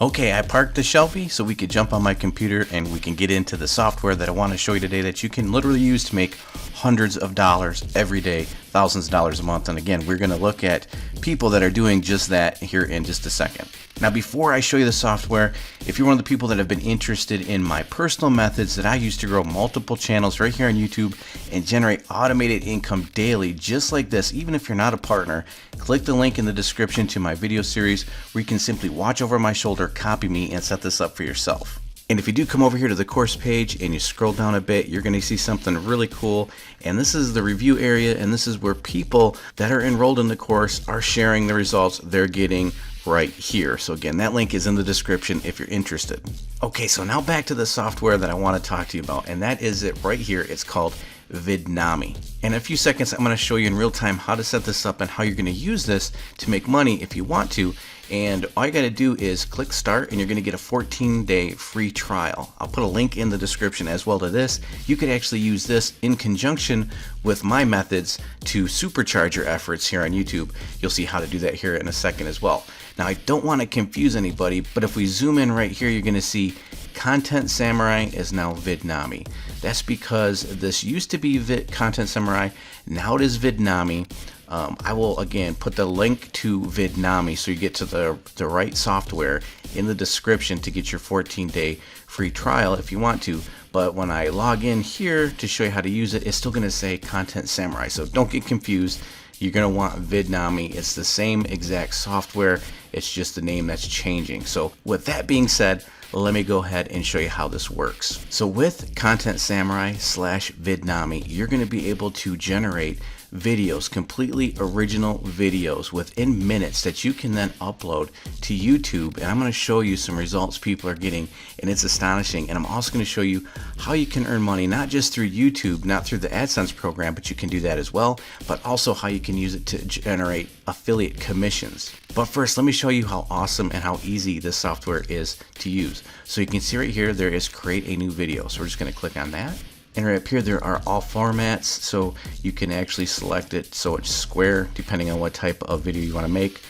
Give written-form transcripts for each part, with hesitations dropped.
Okay, I parked the Shelfie so we could jump on my computer and we can get into the software that I want to show you today that you can literally use to make hundreds of dollars every day, thousands of dollars a month. And again, we're going to look at people that are doing just that here in just a second. Now, before I show you the software, if you're one of the people that have been interested in my personal methods that I use to grow multiple channels right here on YouTube and generate automated income daily, just like this, even if you're not a partner, click the link in the description to my video series where you can simply watch over my shoulder, copy me, and set this up for yourself. And if you do come over here to the course page and you scroll down a bit, you're going to see something really cool. And this is the review area, and this is where people that are enrolled in the course are sharing the results they're getting right here. So again, that link is in the description if you're interested. Okay, so now back to the software that I want to talk to you about, and that is it right here. It's called Vidnami. In a few seconds, I'm going to show you in real time how to set this up and how you're going to use this to make money if you want to. And all you got to do is click start and you're going to get a 14-day free trial. I'll put a link in the description as well to this. You could actually use this in conjunction with my methods to supercharge your efforts here on YouTube. You'll see how to do that here in a second as well. Now, I don't want to confuse anybody, but if we zoom in right here, you're going to see Content Samurai is now Vidnami. That's because this used to be Content Samurai, now it is Vidnami. I will again put the link to Vidnami so you get to the right software in the description to get your 14-day free trial if you want to. But when I log in here to show you how to use it, it's still going to say Content Samurai. So don't get confused. You're going to want Vidnami. It's the same exact software. It's just the name that's changing. So with that being said, let me go ahead and show you how this works. So with Content Samurai / Vidnami, you're going to be able to generate videos, completely original videos within minutes that you can then upload to YouTube. And I'm going to show you some results people are getting, and it's astonishing. And I'm also going to show you how you can earn money, not just through YouTube, not through the AdSense program, but you can do that as well, but also how you can use it to generate affiliate commissions. But first, let me show you how awesome and how easy this software is to use. So you can see right here, there is create a new video. So we're just going to click on that. And right up here, there are all formats, so you can actually select it so it's square depending on what type of video you want to make.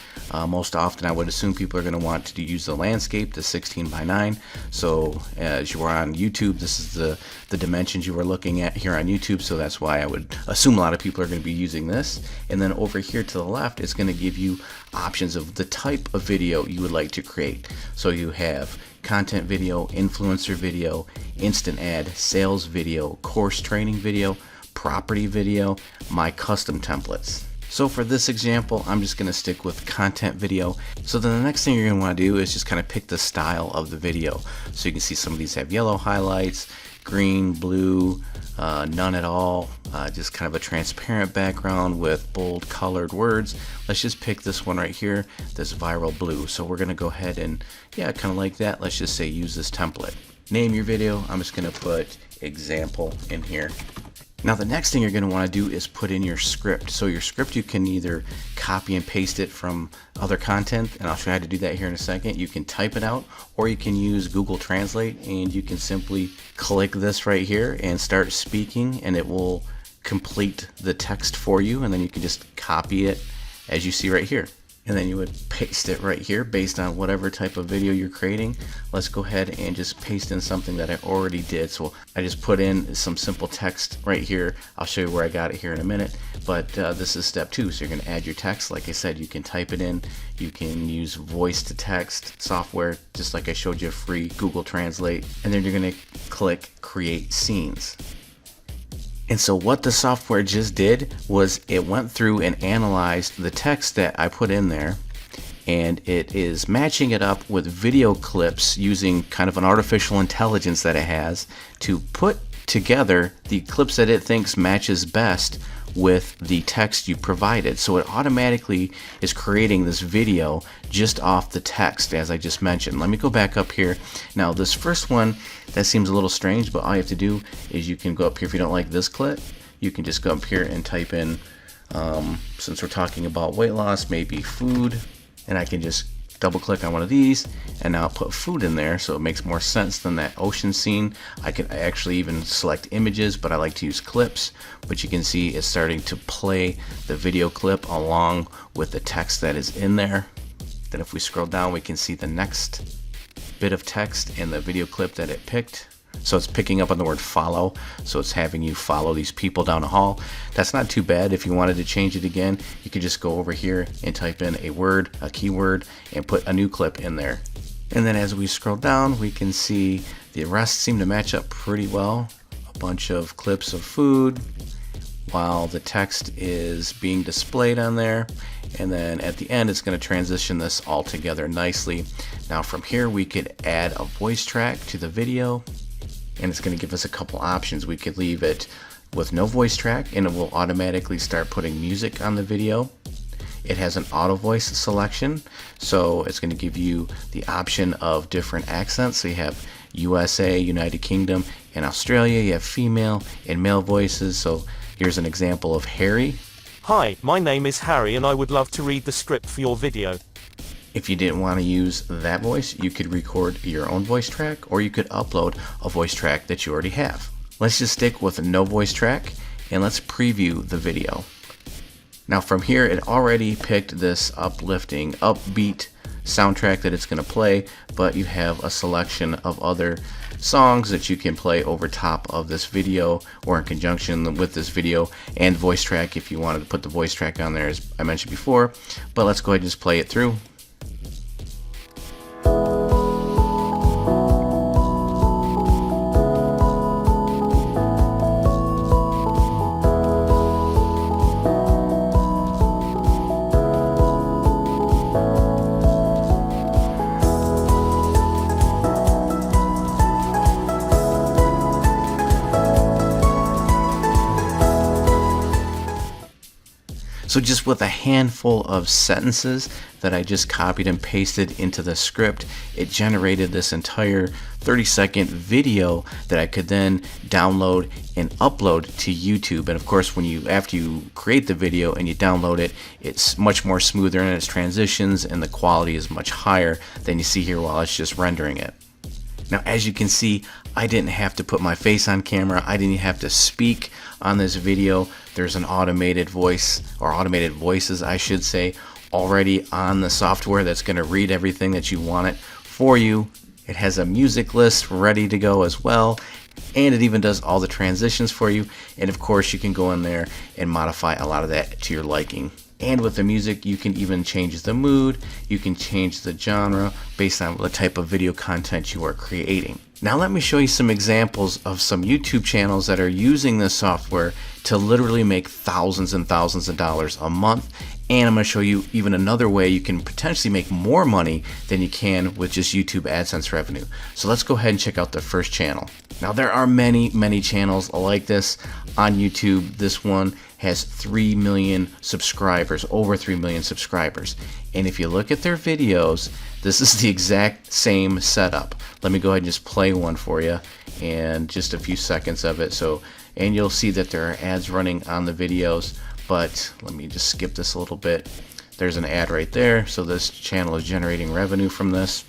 Most often, I would assume people are going to want to use the landscape, the 16:9. So as you are on YouTube, this is the dimensions you were looking at here on YouTube. So that's why I would assume a lot of people are going to be using this. And then over here to the left, it's going to give you options of the type of video you would like to create. So you have content video, influencer video, instant ad, sales video, course training video, property video, my custom templates. So for this example, I'm just going to stick with content video. So then the next thing you're going to want to do is just kind of pick the style of the video. So you can see some of these have yellow highlights, green, blue, none at all, just kind of a transparent background with bold colored words. Let's just pick this one right here, this viral blue. So we're going to go ahead and, yeah, kind of like that. Let's just say use this template. Name your video. I'm just going to put example in here. Now the next thing you're going to want to do is put in your script. So your script, you can either copy and paste it from other content, and I'll show you how to do that here in a second. You can type it out, or you can use Google Translate, and you can simply click this right here and start speaking, and it will complete the text for you, and then you can just copy it as you see right here. And then you would paste it right here based on whatever type of video you're creating. Let's go ahead and just paste in something that I already did. So I just put in some simple text right here. I'll show you where I got it here in a minute, but this is step 2. So you're going to add your text. Like I said, you can type it in. You can use voice to text software, just like I showed you, free Google Translate. And then you're going to click create scenes. And so what the software just did was it went through and analyzed the text that I put in there, and it is matching it up with video clips using kind of an artificial intelligence that it has to put together the clips that it thinks matches best with the text you provided. So it automatically is creating this video just off the text, as I just mentioned. Let me go back up here. Now this first one, that seems a little strange, but all you have to do is you can go up here. If you don't like this clip, you can just go up here and type in, since we're talking about weight loss, maybe food, and I can just double click on one of these and now put food in there, so it makes more sense than that ocean scene. I can actually even select images, but I like to use clips. But you can see it's starting to play the video clip along with the text that is in there. Then if we scroll down, we can see the next bit of text in the video clip that it picked. So it's picking up on the word follow, so it's having you follow these people down a hall. That's not too bad. If you wanted to change it again, you could just go over here and type in a word, a keyword, and put a new clip in there. And then as we scroll down, we can see the rest seem to match up pretty well. A bunch of clips of food while the text is being displayed on there. And then at the end, it's going to transition this all together nicely. Now from here, we could add a voice track to the video, and it's going to give us a couple options. We could leave it with no voice track, and it will automatically start putting music on the video. It has an auto voice selection, so it's going to give you the option of different accents. So you have USA, United Kingdom, and Australia. You have female and male voices. So here's an example of Harry. Hi, my name is Harry and I would love to read the script for your video. If you didn't want to use that voice, you could record your own voice track, or you could upload a voice track that you already have. Let's just stick with no voice track, and let's preview the video. Now from here, it already picked this uplifting, upbeat soundtrack that it's going to play, but you have a selection of other songs that you can play over top of this video or in conjunction with this video, and voice track if you wanted to put the voice track on there, as I mentioned before. But let's go ahead and just play it through. So just with a handful of sentences that I just copied and pasted into the script, it generated this entire 30-second video that I could then download and upload to YouTube. And of course, after you create the video and you download it, it's much more smoother in its transitions, and the quality is much higher than you see here while it's just rendering it. Now, as you can see, I didn't have to put my face on camera. I didn't have to speak on this video. There's an automated voice, or automated voices, I should say, already on the software that's going to read everything that you want it for you. It has a music list ready to go as well, and it even does all the transitions for you. And of course, you can go in there and modify a lot of that to your liking. And with the music, you can even change the mood, you can change the genre based on the type of video content you are creating. Now let me show you some examples of some YouTube channels that are using this software to literally make thousands and thousands of dollars a month. And I'm going to show you even another way you can potentially make more money than you can with just YouTube AdSense revenue. So let's go ahead and check out the first channel. Now there are many channels like this on YouTube. This one has 3 million subscribers, over 3 million subscribers. And if you look at their videos, this is the exact same setup. Let me go ahead and just play one for you, and just a few seconds of it. And you'll see that there are ads running on the videos, but let me just skip this a little bit. There's an ad right there. So this channel is generating revenue from this.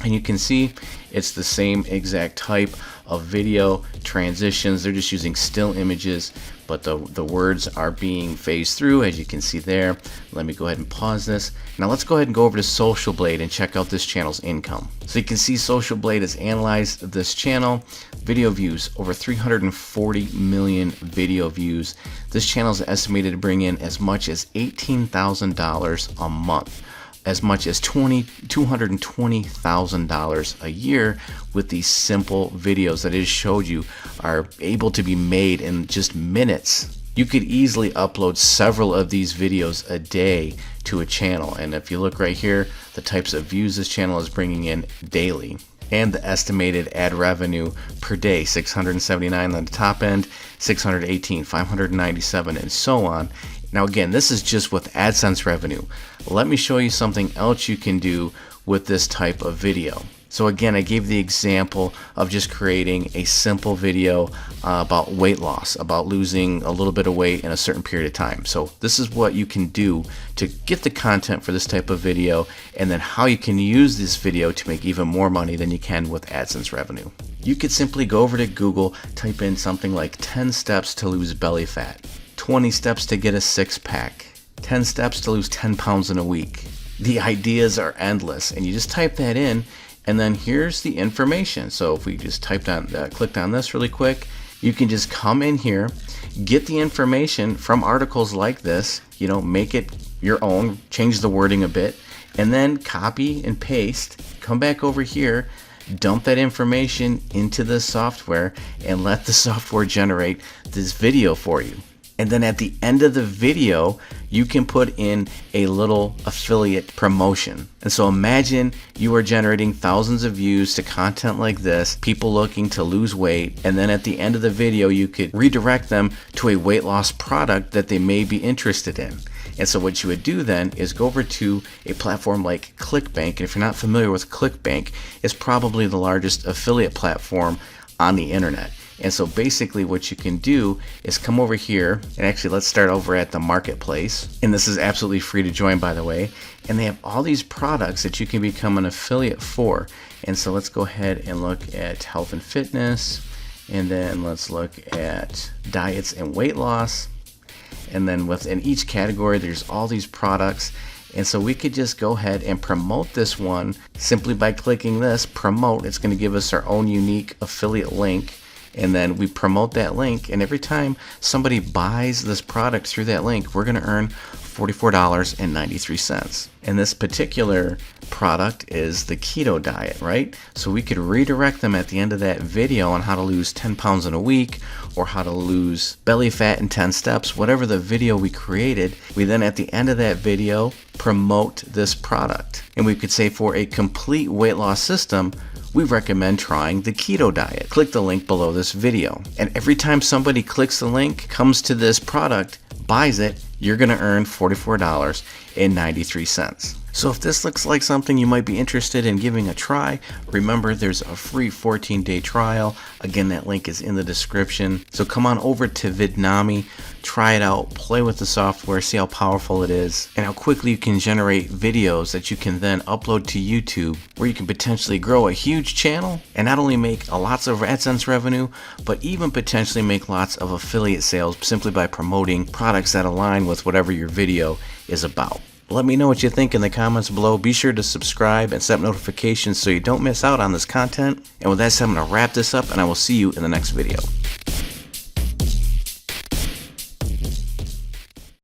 And you can see it's the same exact type of video transitions. They're just using still images, but the words are being phased through, as you can see there. Let me go ahead and pause this. Now let's go ahead and go over to Social Blade and check out this channel's income. So you can see Social Blade has analyzed this channel. Video views, over 340 million video views. This channel is estimated to bring in as much as $18,000 a month, as much as $220,000 a year with these simple videos that I just showed you are able to be made in just minutes. You could easily upload several of these videos a day to a channel, and if you look right here, the types of views this channel is bringing in daily, and the estimated ad revenue per day, 679 on the top end, 618, 597, and so on. Now again, this is just with AdSense revenue. Let me show you something else you can do with this type of video. So again, I gave the example of just creating a simple video about weight loss, about losing a little bit of weight in a certain period of time. So this is what you can do to get the content for this type of video, and then how you can use this video to make even more money than you can with AdSense revenue. You could simply go over to Google, type in something like 10 steps to lose belly fat, 20 steps to get a six-pack, 10 steps to lose 10 pounds in a week. The ideas are endless, and you just type that in, And then here's the information. So if we just clicked on this really quick, you can just come in here, get the information from articles like this, make it your own, change the wording a bit, and then copy and paste, come back over here, dump that information into the software, and let the software generate this video for you. And then at the end of the video, you can put in a little affiliate promotion. And so imagine you are generating thousands of views to content like this, people looking to lose weight, and then at the end of the video, you could redirect them to a weight loss product that they may be interested in. And so what you would do then is go over to a platform like ClickBank. And if you're not familiar with ClickBank, it's probably the largest affiliate platform on the internet. And so basically what you can do is come over here, and actually let's start over at the marketplace. And this is absolutely free to join, by the way. And they have all these products that you can become an affiliate for. And so let's go ahead and look at health and fitness. And then let's look at diets and weight loss. And then within each category, there's all these products. And so we could just go ahead and promote this one simply by clicking this promote. It's going to give us our own unique affiliate link. And then we promote that link, and every time somebody buys this product through that link, we're going to earn $44.93. And this particular product is the keto diet, right? So we could redirect them at the end of that video on how to lose 10 pounds in a week, or how to lose belly fat in 10 steps, whatever the video we created. We then at the end of that video promote this product. And we could say for a complete weight loss system, we recommend trying the keto diet. Click the link below this video. And every time somebody clicks the link, comes to this product, buys it, you're gonna earn $44.93. So if this looks like something you might be interested in giving a try, remember there's a free 14-day trial. Again, that link is in the description. So come on over to Vidnami, try it out, play with the software, see how powerful it is, and how quickly you can generate videos that you can then upload to YouTube, where you can potentially grow a huge channel and not only make lots of AdSense revenue, but even potentially make lots of affiliate sales simply by promoting products that align with whatever your video is about. Let me know what you think in the comments below. Be sure to subscribe and set notifications so you don't miss out on this content. And with that said, I'm going to wrap this up, and I will see you in the next video.